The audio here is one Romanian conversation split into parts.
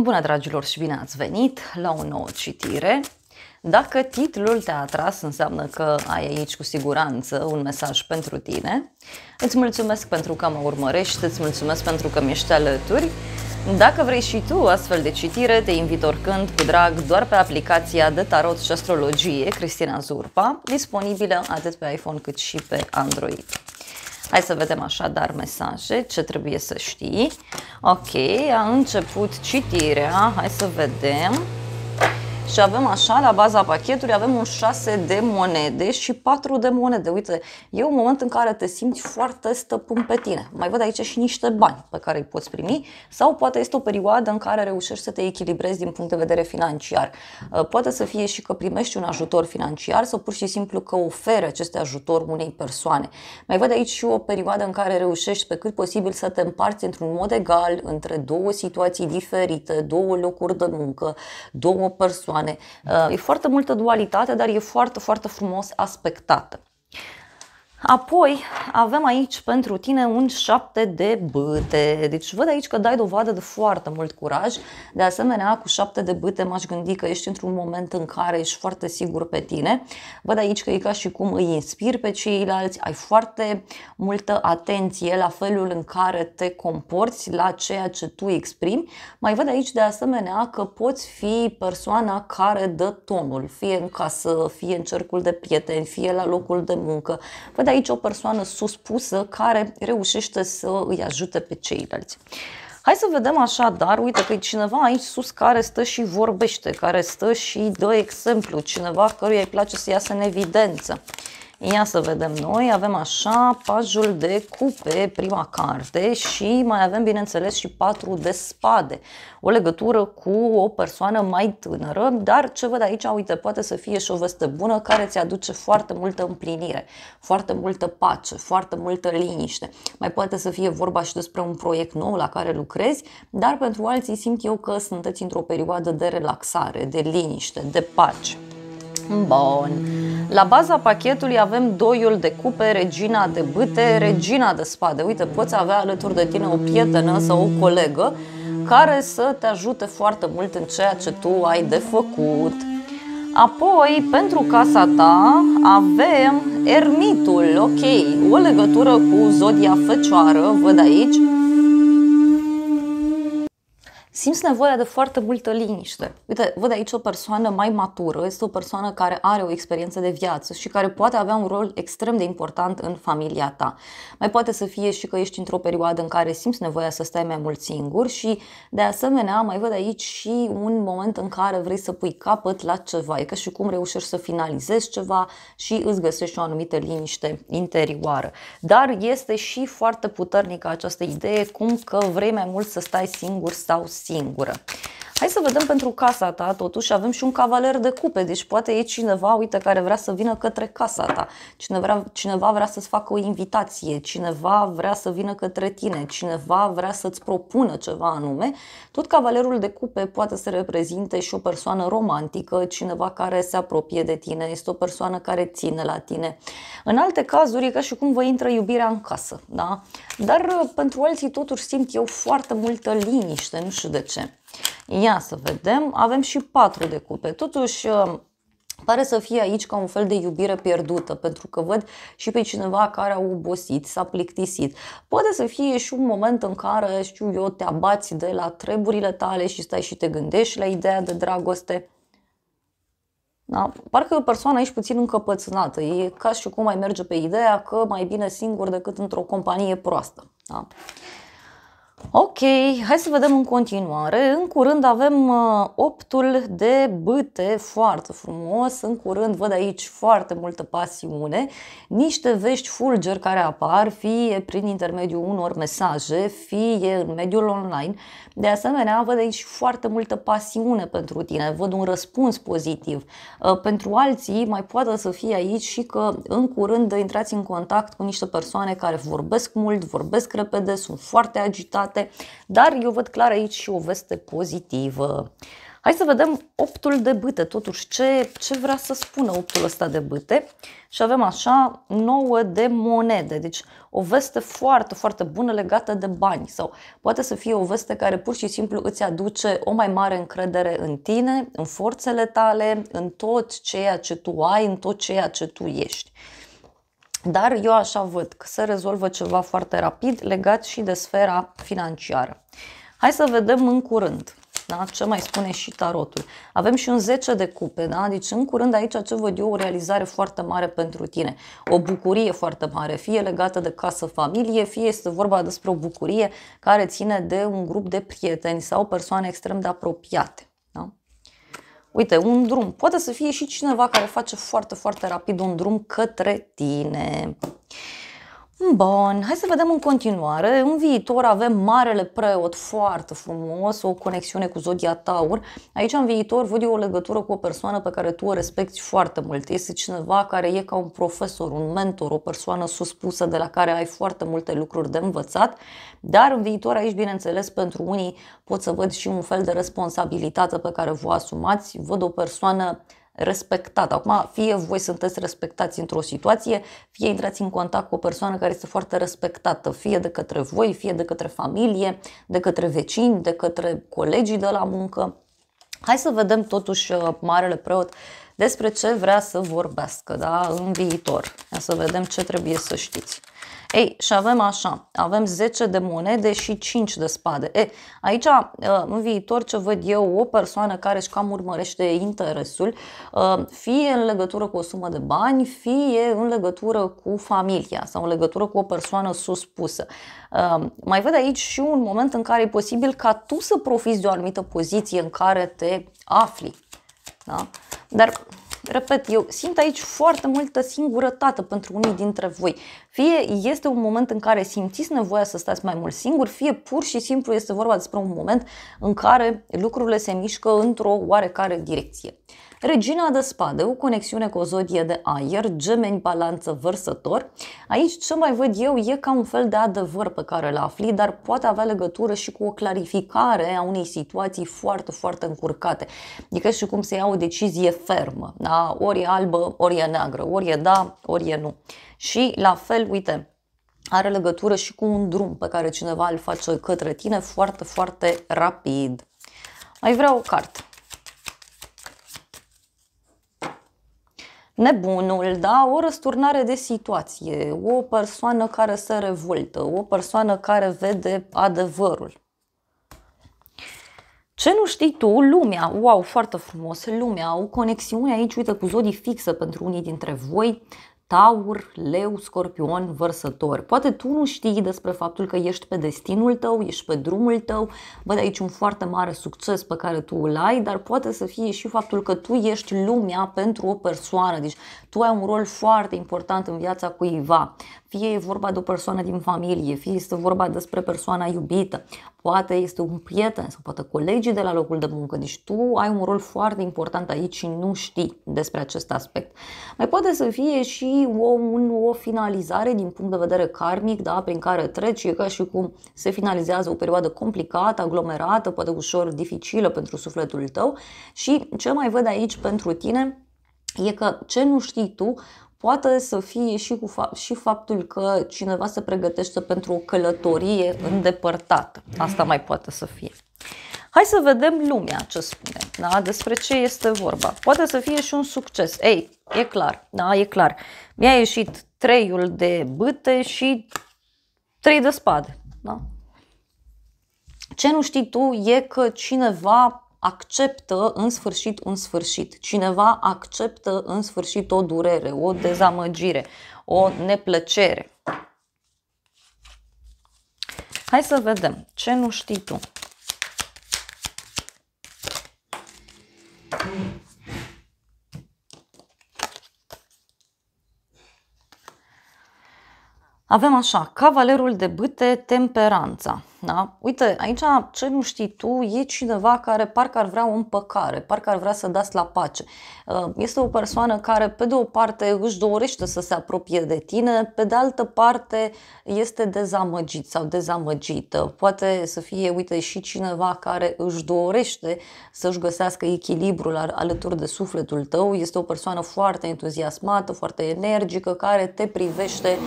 Bună, dragilor, și bine ați venit la o nouă citire. Dacă titlul te-a atras, înseamnă că ai aici cu siguranță un mesaj pentru tine. Îți mulțumesc pentru că mă urmărești, îți mulțumesc pentru că mi-ești alături. Dacă vrei și tu astfel de citire, te invit oricând cu drag doar pe aplicația de tarot și astrologie Cristina Zurba, disponibilă atât pe iPhone cât și pe Android. Hai să vedem așadar mesaje, ce trebuie să știi. Ok, a început citirea, hai să vedem. Și avem așa, la baza pachetului, avem un 6 de monede și 4 de monede. Uite, e un moment în care te simți foarte stăpân pe tine. Mai văd aici și niște bani pe care îi poți primi sau poate este o perioadă în care reușești să te echilibrezi din punct de vedere financiar. Poate să fie și că primești un ajutor financiar sau pur și simplu că oferi acest ajutor unei persoane. Mai văd aici și o perioadă în care reușești pe cât posibil să te împarți într-un mod egal între două situații diferite, două locuri de muncă, două persoane. E foarte multă dualitate, dar e foarte, foarte frumos aspectată. Apoi avem aici pentru tine un 7 de bâte. Deci văd aici că dai dovadă de foarte mult curaj. De asemenea, cu 7 de bâte m-aș gândi că ești într-un moment în care ești foarte sigur pe tine. Văd aici că e ca și cum îi inspiri pe ceilalți, ai foarte multă atenție la felul în care te comporți, la ceea ce tu exprimi. Mai văd aici de asemenea că poți fi persoana care dă tonul, fie în casă, fie în cercul de prieteni, fie la locul de muncă. Văd aici o persoană suspusă care reușește să îi ajute pe ceilalți. Hai să vedem așadar, uite că e cineva aici sus care stă și vorbește, care stă și dă exemplu, cineva căruia îi place să iasă în evidență. Ia să vedem noi, avem așa pajul de cupe, prima carte, și mai avem bineînțeles și 4 de spade. O legătură cu o persoană mai tânără, dar ce văd aici, uite, poate să fie și o veste bună care îți aduce foarte multă împlinire, foarte multă pace, foarte multă liniște. Mai poate să fie vorba și despre un proiect nou la care lucrezi, dar pentru alții simt eu că sunteți într-o perioadă de relaxare, de liniște, de pace. Bun. La baza pachetului avem doiul de cupe, regina de bâte, regina de spade. Uite, poți avea alături de tine o prietenă sau o colegă care să te ajute foarte mult în ceea ce tu ai de făcut. Apoi, pentru casa ta, avem ermitul. Ok, o legătură cu zodia Fecioară, văd aici. Simți nevoia de foarte multă liniște. Uite, văd aici o persoană mai matură, este o persoană care are o experiență de viață și care poate avea un rol extrem de important în familia ta. Mai poate să fie și că ești într-o perioadă în care simți nevoia să stai mai mult singur și, de asemenea, mai văd aici și un moment în care vrei să pui capăt la ceva. E ca și cum reușești să finalizezi ceva și îți găsești o anumită liniște interioară. Dar este și foarte puternică această idee, cum că vrei mai mult să stai singur sau singură. Hai să vedem pentru casa ta, totuși avem și un cavaler de cupe, deci poate e cineva, uite, care vrea să vină către casa ta, cineva vrea să-ți facă o invitație, cineva vrea să vină către tine, cineva vrea să-ți propună ceva anume. Tot cavalerul de cupe poate să reprezinte și o persoană romantică, cineva care se apropie de tine, este o persoană care ține la tine. În alte cazuri e ca și cum vă intră iubirea în casă, da? Dar pentru alții totuși simt eu foarte multă liniște, nu știu de ce. Ia să vedem, avem și 4 de cupe, totuși pare să fie aici ca un fel de iubire pierdută, pentru că văd și pe cineva care a obosit, s-a plictisit. Poate să fie și un moment în care, știu eu, te abați de la treburile tale și stai și te gândești la ideea de dragoste. Da? Parcă e o persoană aici puțin încăpățânată, e ca și cum mai merge pe ideea că mai bine singur decât într-o companie proastă. Da? Ok, hai să vedem în continuare. În curând avem 8-ul de bâte, foarte frumos. În curând văd aici foarte multă pasiune, niște vești fulgeri care apar, fie prin intermediul unor mesaje, fie în mediul online. De asemenea, văd aici foarte multă pasiune pentru tine, văd un răspuns pozitiv. Pentru alții mai poate să fie aici și că în curând intrați în contact cu niște persoane care vorbesc mult, vorbesc repede, sunt foarte agitate, dar eu văd clar aici și o veste pozitivă. Hai să vedem optul de bâte, totuși ce vrea să spună optul ăsta de bâte. Și avem așa 9 de monede, deci o veste foarte, foarte bună legată de bani sau poate să fie o veste care pur și simplu îți aduce o mai mare încredere în tine, în forțele tale, în tot ceea ce tu ai, în tot ceea ce tu ești. Dar eu așa văd că se rezolvă ceva foarte rapid legat și de sfera financiară. Hai să vedem în curând. Da? Ce mai spune și tarotul? Avem și un 10 de cupe, da? Deci în curând aici ce văd eu, o realizare foarte mare pentru tine, o bucurie foarte mare, fie legată de casă, familie, fie este vorba despre o bucurie care ține de un grup de prieteni sau persoane extrem de apropiate. Da? Uite, un drum, poate să fie și cineva care face foarte, foarte rapid un drum către tine. Bun, hai să vedem în continuare. În viitor avem Marele Preot, foarte frumos, o conexiune cu Zodia Taur. Aici în viitor văd eu o legătură cu o persoană pe care tu o respecti foarte mult. Este cineva care e ca un profesor, un mentor, o persoană suspusă de la care ai foarte multe lucruri de învățat. Dar în viitor aici, bineînțeles, pentru unii pot să văd și un fel de responsabilitate pe care vă asumați. Văd o persoană respectat. Acum, fie voi sunteți respectați într-o situație, fie intrați în contact cu o persoană care este foarte respectată, fie de către voi, fie de către familie, de către vecini, de către colegii de la muncă. Hai să vedem totuși Marele Preot despre ce vrea să vorbească, da, în viitor. Hai să vedem ce trebuie să știți. Ei, și avem așa, avem 10 de monede și 5 de spade. Aici, în viitor, ce văd eu, o persoană care își cam urmărește interesul, fie în legătură cu o sumă de bani, fie în legătură cu familia sau în legătură cu o persoană suspusă. Mai văd aici și un moment în care e posibil ca tu să profiți de o anumită poziție în care te afli. Da? Dar, repet, eu simt aici foarte multă singurătate pentru unii dintre voi. Fie este un moment în care simțiți nevoia să stați mai mult singuri, fie pur și simplu este vorba despre un moment în care lucrurile se mișcă într-o oarecare direcție. Regina de spade, o conexiune cu o zodie de aer, Gemeni, Balanță, Vărsător. Aici ce mai văd eu e ca un fel de adevăr pe care îl afli, dar poate avea legătură și cu o clarificare a unei situații foarte, foarte încurcate. Adică și cum să ia o decizie fermă, da? Ori e albă, ori e neagră, ori e da, ori e nu. Și la fel, uite, are legătură și cu un drum pe care cineva îl face către tine foarte, foarte rapid. Mai vreau o carte. Nebunul, da? O răsturnare de situație, o persoană care se revoltă, o persoană care vede adevărul. Ce nu știi tu? Lumea, wow, foarte frumos, lumea, o conexiune aici, uite, cu zodii fixe pentru unii dintre voi, Taur, Leu, Scorpion, Vărsător. Poate tu nu știi despre faptul că ești pe destinul tău, ești pe drumul tău, văd aici un foarte mare succes pe care tu îl ai, dar poate să fie și faptul că tu ești lumea pentru o persoană, deci tu ai un rol foarte important în viața cuiva. Fie e vorba de o persoană din familie, fie este vorba despre persoana iubită, poate este un prieten sau poate colegii de la locul de muncă. Deci tu ai un rol foarte important aici și nu știi despre acest aspect. Mai poate să fie și o finalizare din punct de vedere karmic, da, prin care treci, e ca și cum se finalizează o perioadă complicată, aglomerată, poate ușor dificilă pentru sufletul tău. Și ce mai văd aici pentru tine e că ce nu știi tu poate să fie și faptul că cineva se pregătește pentru o călătorie îndepărtată. Asta mai poate să fie. Hai să vedem lumea ce spune, da? Despre ce este vorba. Poate să fie și un succes. Ei, e clar, da? E clar. Mi-a ieșit 3-ul de bâte și 3 de spade. Da? Ce nu știi tu e că cineva acceptă în sfârșit un sfârșit. Cineva acceptă în sfârșit o durere, o dezamăgire, o neplăcere. Hai să vedem ce nu știi tu. Avem așa, Cavalerul de bâte, Temperanța. Da? Uite, aici ce nu știi tu e cineva care parcă ar vrea o împăcare, parcă ar vrea să dați la pace. Este o persoană care pe de o parte își dorește să se apropie de tine, pe de altă parte este dezamăgit sau dezamăgită. Poate să fie, uite, și cineva care își dorește să-și găsească echilibrul alături de sufletul tău. Este o persoană foarte entuziasmată, foarte energică, care te privește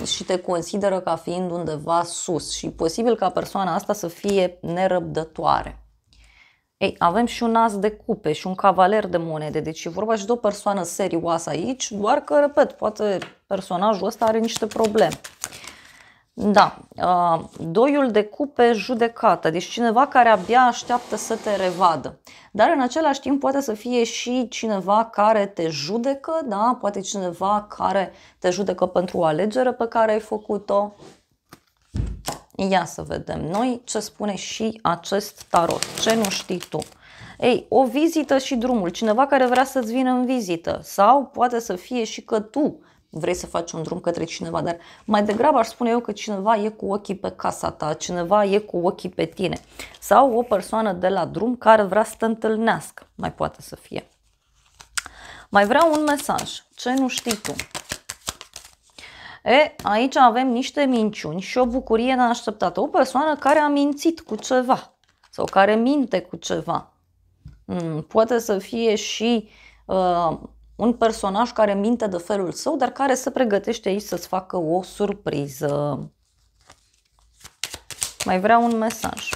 și te consideră ca fiind undeva sus și posibil ca persoana asta să fie nerăbdătoare. Ei, avem și un as de cupe și un cavaler de monede, deci e vorba și de o persoană serioasă aici, doar că, repet, poate personajul ăsta are niște probleme. Da, doiul de cupe, judecată, deci cineva care abia așteaptă să te revadă. Dar în același timp poate să fie și cineva care te judecă, da? Poate cineva care te judecă pentru o alegere pe care ai făcut-o. Ia să vedem noi ce spune și acest tarot, ce nu știi tu. Ei, o vizită și drumul, cineva care vrea să-ți vină în vizită sau poate să fie și că tu vrei să faci un drum către cineva, dar mai degrabă aș spune eu că cineva e cu ochii pe casa ta, cineva e cu ochii pe tine sau o persoană de la drum care vrea să te întâlnească, mai poate să fie. Mai vreau un mesaj, ce nu știi tu. Aici avem niște minciuni și o bucurie neașteptată, o persoană care a mințit cu ceva sau care minte cu ceva. Poate să fie și un personaj care minte de felul său, dar care se pregătește aici să-ți facă o surpriză. Mai vreau un mesaj.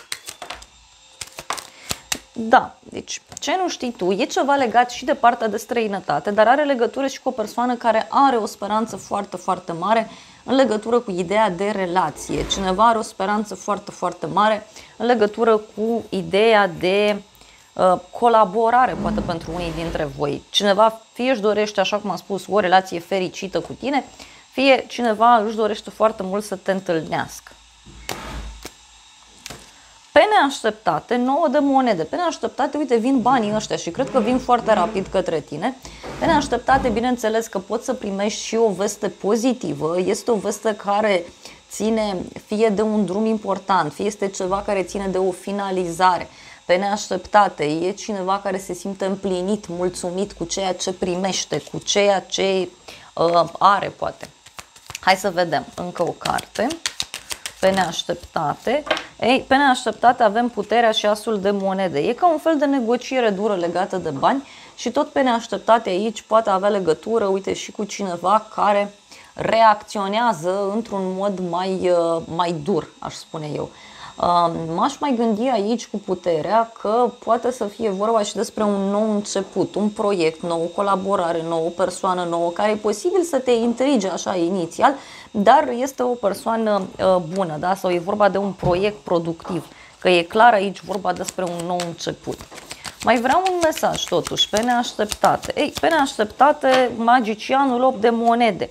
Da, deci ce nu știi tu, e ceva legat și de partea de străinătate, dar are legătură și cu o persoană care are o speranță foarte, foarte mare în legătură cu ideea de relație. Cineva are o speranță foarte, foarte mare în legătură cu ideea de colaborare, poate pentru unii dintre voi. Cineva fie își dorește, așa cum am spus, o relație fericită cu tine, fie cineva își dorește foarte mult să te întâlnească. Pe neașteptate, 9 de monede. Pe neașteptate, uite, vin banii ăștia și cred că vin foarte rapid către tine. Pe neașteptate, bineînțeles că poți să primești și o veste pozitivă. Este o veste care ține fie de un drum important, fie este ceva care ține de o finalizare. Pe neașteptate, e cineva care se simte împlinit, mulțumit cu ceea ce primește, cu ceea ce are, poate. Hai să vedem încă o carte. Pe neașteptate. Ei, pe neașteptate avem puterea și asul de monede. E ca un fel de negociere dură legată de bani și tot pe neașteptate aici poate avea legătură, uite, și cu cineva care reacționează într-un mod mai dur, aș spune eu. M-aș mai gândi aici cu puterea că poate să fie vorba și despre un nou început, un proiect nou, o colaborare nouă, o persoană nouă care e posibil să te intrige așa inițial, dar este o persoană bună, da? Sau e vorba de un proiect productiv, că e clar aici vorba despre un nou început. Mai vreau un mesaj totuși, pe neașteptate. Ei, pe neașteptate, magicianul 8 de monede.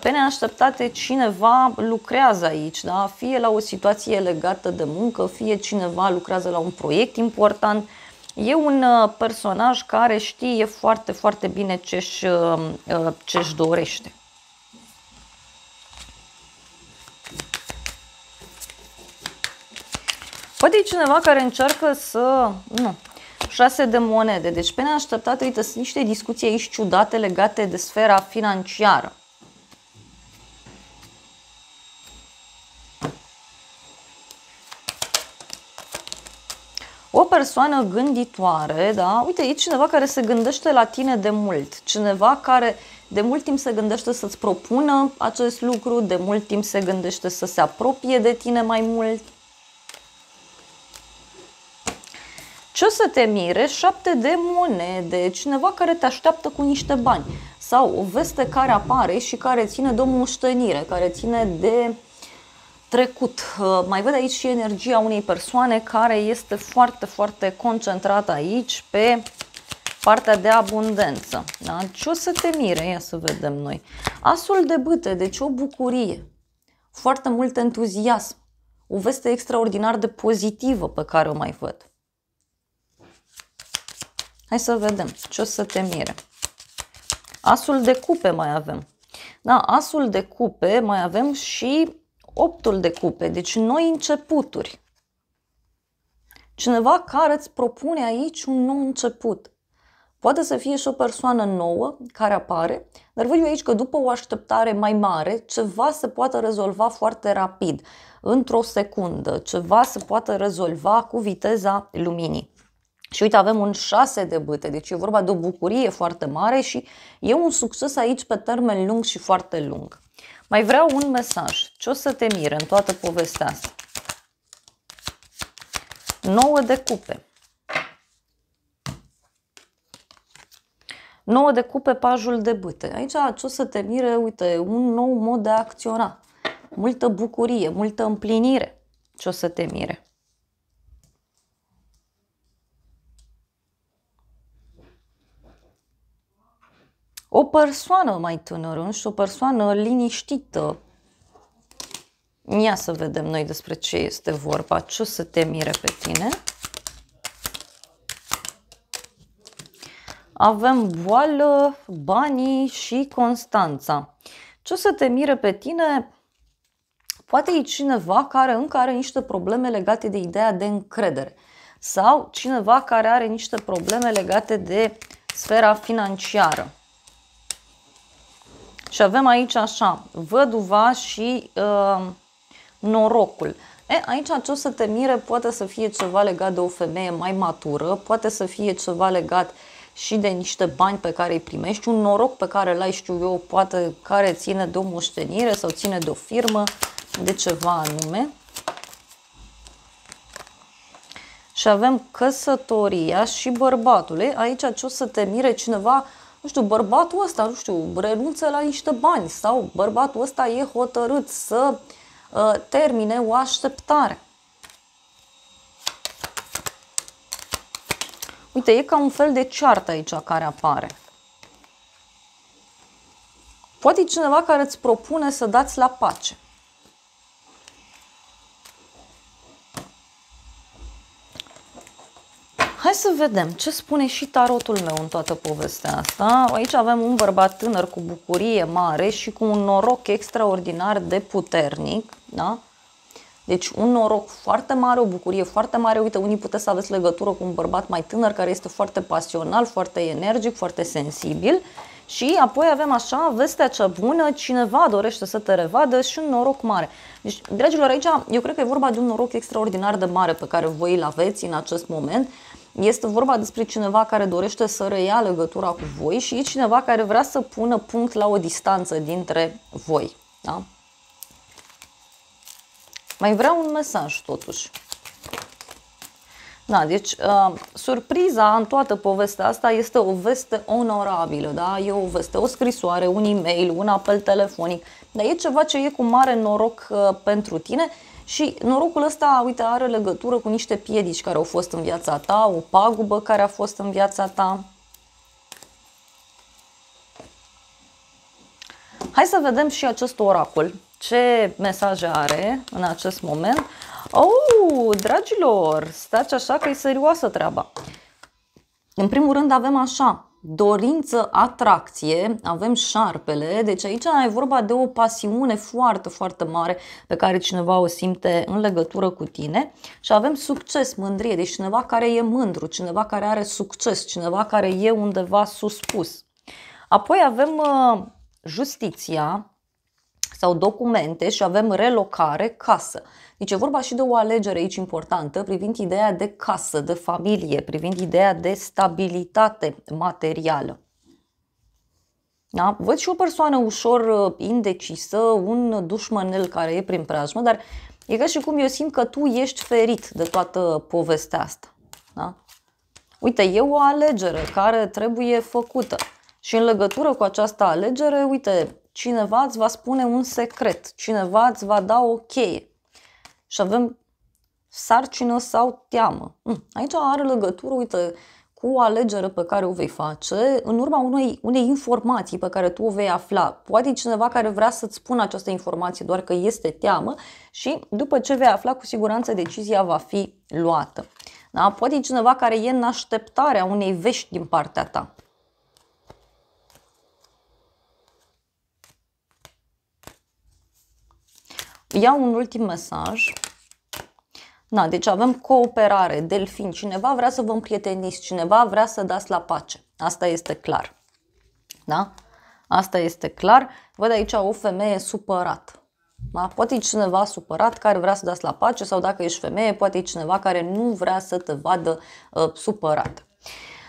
Pe neașteptate cineva lucrează aici, da? Fie la o situație legată de muncă, fie cineva lucrează la un proiect important. E un personaj care știe foarte, foarte bine ce-și dorește. Poate e cineva care încearcă să... Nu. 6 de monede. Deci pe neașteptate, uite, sunt niște discuții aici ciudate legate de sfera financiară. O persoană gânditoare, da? Uite, e cineva care se gândește la tine de mult. Cineva care de mult timp se gândește să-ți propună acest lucru, de mult timp se gândește să se apropie de tine mai mult. Ce o să te mire? 7 de monede, cineva care te așteaptă cu niște bani. Sau o veste care apare și care ține de o moștenire, care ține de trecut. Mai văd aici și energia unei persoane care este foarte, foarte concentrată aici pe partea de abundență. Da? Ce o să te mire? Ia să vedem noi. Asul de bâte, deci o bucurie, foarte mult entuziasm, o veste extraordinar de pozitivă pe care o mai văd. Hai să vedem ce o să te mire. Asul de cupe mai avem. Da, asul de cupe mai avem și 8-ul de cupe, deci noi începuturi. Cineva care îți propune aici un nou început. Poate să fie și o persoană nouă care apare, dar văd eu aici că după o așteptare mai mare, ceva se poate rezolva foarte rapid, într-o secundă, ceva se poate rezolva cu viteza luminii. Și uite, avem un 6 de bâte, deci e vorba de o bucurie foarte mare și e un succes aici pe termen lung și foarte lung. Mai vreau un mesaj. Ce o să te mire în toată povestea asta? 9 de cupe. 9 de cupe, pajul de bâte. Aici ce o să te mire? Uite, un nou mod de a acționa. Multă bucurie, multă împlinire. Ce o să te mire? O persoană mai tânără, nu știu, o persoană liniștită. Ia să vedem noi despre ce este vorba. Ce o să te mire pe tine? Avem boală, banii și Constanța. Ce o să te mire pe tine? Poate e cineva care încă are niște probleme legate de ideea de încredere. Sau cineva care are niște probleme legate de sfera financiară. Și avem aici așa, văduva și norocul. Aici ce o să te mire poate să fie ceva legat de o femeie mai matură, poate să fie ceva legat și de niște bani pe care îi primești, un noroc pe care l-ai, știu eu, poate care ține de o moștenire sau ține de o firmă, de ceva anume. Și avem căsătoria și bărbatul. Aici ce o să te mire cineva, nu știu, bărbatul ăsta, nu știu, renunță la niște bani sau bărbatul ăsta e hotărât să termine o așteptare. Uite, e ca un fel de ceartă aici care apare. Poate e cineva care îți propune să dați la pace. Hai să vedem ce spune și tarotul meu în toată povestea asta. Aici avem un bărbat tânăr cu bucurie mare și cu un noroc extraordinar de puternic. Da? Deci un noroc foarte mare, o bucurie foarte mare. Uite, unii puteți să aveți legătură cu un bărbat mai tânăr care este foarte pasional, foarte energic, foarte sensibil. Și apoi avem așa, vestea cea bună, cineva dorește să te revadă și un noroc mare. Deci, dragilor, aici eu cred că e vorba de un noroc extraordinar de mare pe care voi îl aveți în acest moment. Este vorba despre cineva care dorește să reia legătura cu voi și e cineva care vrea să pună punct la o distanță dintre voi. Da? Mai vreau un mesaj totuși. Da, deci surpriza în toată povestea asta este o veste onorabilă, da? E o veste, o scrisoare, un e-mail, un apel telefonic, dar e ceva ce e cu mare noroc pentru tine și norocul ăsta, uite, are legătură cu niște piedici care au fost în viața ta, o pagubă care a fost în viața ta. Hai să vedem și acest oracol. Ce mesaje are în acest moment? Oh, dragilor, stați așa că e serioasă treaba. În primul rând avem așa, dorință, atracție, avem șarpele, deci aici e vorba de o pasiune foarte, foarte mare pe care cineva o simte în legătură cu tine și avem succes, mândrie, deci cineva care e mândru, cineva care are succes, cineva care e undeva suspus. Apoi avem justiția sau documente și avem relocare, casă. Deci e vorba și de o alegere aici importantă privind ideea de casă, de familie, privind ideea de stabilitate materială. Da? Văd și o persoană ușor indecisă, un dușmănel care e prin preajmă, dar e ca și cum eu simt că tu ești ferit de toată povestea asta. Da? Uite, e o alegere care trebuie făcută și în legătură cu această alegere, uite, cineva îți va spune un secret, cineva îți va da o cheie. Și avem sarcină sau teamă. Aici are legătură, uite, cu o alegere pe care o vei face în urma unei informații pe care tu o vei afla. Poate cineva care vrea să-ți spună această informație doar că este teamă și după ce vei afla, cu siguranță decizia va fi luată. Da? Poate cineva care e în așteptarea unei vești din partea ta. Iau un ultim mesaj. Da, deci avem cooperare, delfin, cineva vrea să vă împrieteniți, cineva vrea să dați la pace. Asta este clar. Da? Asta este clar. Văd aici o femeie supărată. Da? Poate e cineva supărat care vrea să dați la pace sau dacă ești femeie, poate e cineva care nu vrea să te vadă supărat.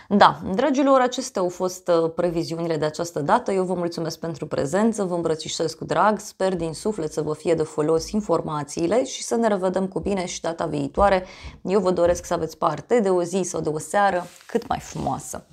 Da, dragilor, acestea au fost previziunile de această dată. Eu vă mulțumesc pentru prezență, vă îmbrățișez cu drag, sper din suflet să vă fie de folos informațiile și să ne revedem cu bine și data viitoare. Eu vă doresc să aveți parte de o zi sau de o seară cât mai frumoasă.